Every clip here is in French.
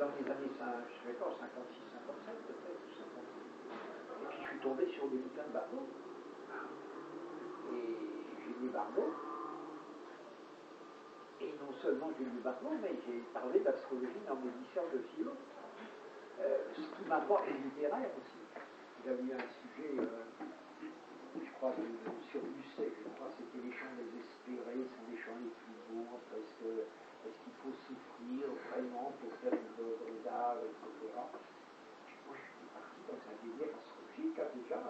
dans les années 50, je sais pas, 56, 57 peut-être, 58. Et puis je suis tombé sur des bouquins de Barbeau. Et j'ai lu Barbeau. Et non seulement j'ai lu Barbeau, mais j'ai parlé d'astrologie dans mes lycéens de philo. Ce qui m'apporte le littéraire aussi. J'avais eu un sujet, je crois, sur Musset, je crois, c'était les chants désespérés, sont les chants les plus beaux, est-ce qu'il faut souffrir vraiment pour faire une œuvre d'art, etc. Moi, je suis parti dans un délire astrologique, déjà,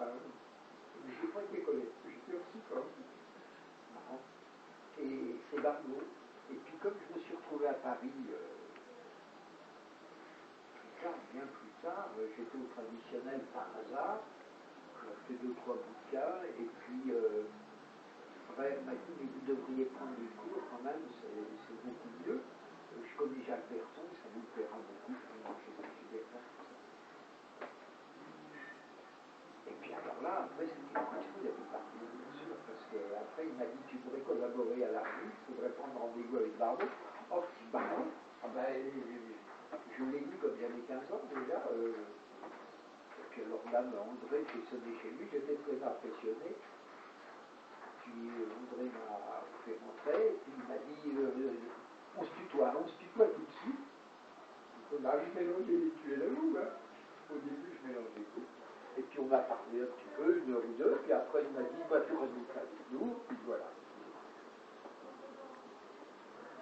mais je n'ai pas été collé, j'étais aussi comme. Et c'est Barbeau. Et puis, comme je me suis retrouvé à Paris, bien plus tard, j'étais au traditionnel par hasard, j'ai fait 2-3 bouquins, et puis après, il m'a dit, mais vous devriez prendre des cours quand même, c'est beaucoup mieux. Je connais Jacques Berton, ça vous plaira beaucoup, et puis alors là, après, c'était une question d'être parti, bien sûr, parce qu'après, il m'a dit, tu pourrais collaborer à la revue, il faudrait prendre rendez-vous avec Barbeau. Or, si Barbeau, je l'ai lu comme j'avais 15 ans déjà. Et puis alors là, André, j'ai sonné chez lui, j'étais très impressionné. Puis André m'a fait rentrer, et puis il m'a dit on se tutoie tout de suite. Donc on a mélangé les tu et la loup. Au début, je mélangeais tout. Et puis on a parlé un petit peu, 1 heure ou 2, puis après il m'a dit tu renoues avec nous, puis voilà.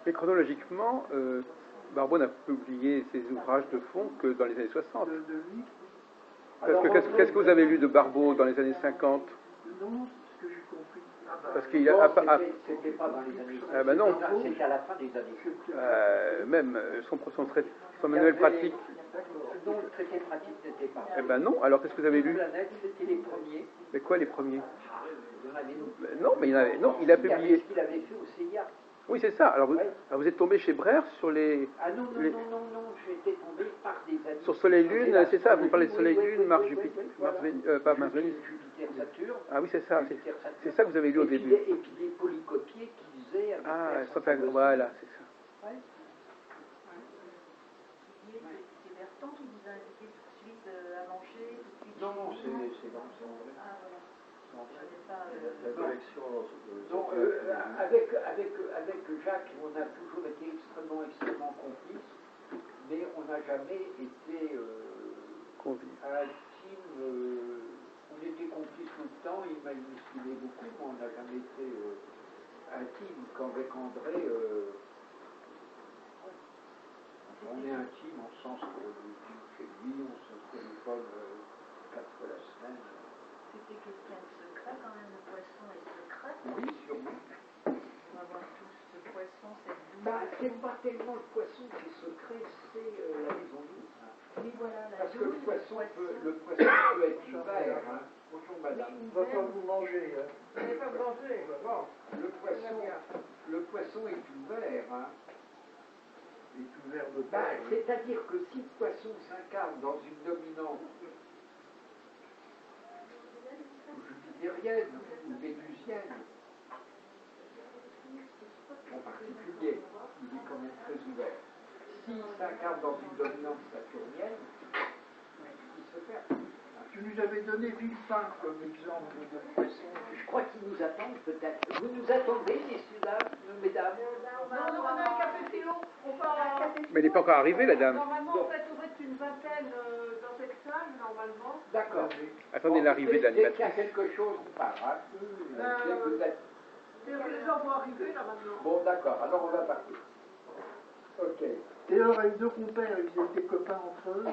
Et chronologiquement, Barbeau n'a publié ses ouvrages de fond que dans les années 60. Qu'est-ce que vous avez lu de Barbeau dans les années 50? Non, ce que j'ai compris. Parce qu'il a. C'était pas dans les années 50. Ah ben non. C'était à la fin des années 50. Même son manuel pratique. Non, le traité pratique n'était pas. Eh ben non, alors qu'est-ce que vous avez lu? Planète, c'était les premiers. Mais quoi les premiers? Il y en avait d'autres. Non, mais il y en avait. Non, il a publié. Ce qu'il avait fait au CIA. Oui, c'est ça. Alors vous êtes tombé chez Brère sur les. Ah non, j'ai été tombé par des amis. Sur Soleil Lune, c'est ça, vous parlez de Soleil Lune, Mars, Jupiter, pas Mars, Vénus. Jupiter, Saturne. Ah oui, c'est ça, c'est ça que vous avez lu au début. Et puis des polycopiés qu'ils faisaient avec voilà, c'est ça. Ouais. C'est Bertrand qui vous a invité tout de suite à manger, tout de suite. Non, c'est André. Ah voilà. La collection. Non, avec Jacques, on a toujours été extrêmement complices, mais on n'a jamais été intime. On était complices tout le temps, il m'a illustré beaucoup, mais on n'a jamais été intime. Qu'avec André, on est intime en sens que chez lui, on se téléphone 4 fois la semaine. C'était quelqu'un de secret quand même, le poisson est secret. Oui, sûrement. On va voir tous ce poisson, cette douce. C'est pas tellement le poisson qui est secret, c'est la maison douce. Oui, voilà, la parce que douce, le poisson peut être ouvert. Bonjour madame. On ne va pas vous manger. Vous n'allez pas vous manger. Bon, le poisson est ouvert. Il est ouvert de terre. C'est-à-dire que si le poisson s'incarne dans une dominante jupitérienne ou vénusienne, en particulier, il est quand même très ouvert. S'il s'incarne dans une dominante saturnienne, il se perd. Tu nous avais donné Villepin comme exemple de poisson. Je crois qu'ils nous attendent peut-être. Vous nous attendez, mesdames? Non, on a un café philo. Mais il n'est pas encore arrivé, la dame. Normalement, en fait, on est une vingtaine dans cette salle, normalement. D'accord. Attendez l'arrivée de l'animatrice. Dès qu'il y a quelque chose, on part. Les gens vont arriver, là, maintenant. Bon, d'accord. Alors, on va partir. Ok. Théodore a eu 2 compères, ils étaient copains entre eux.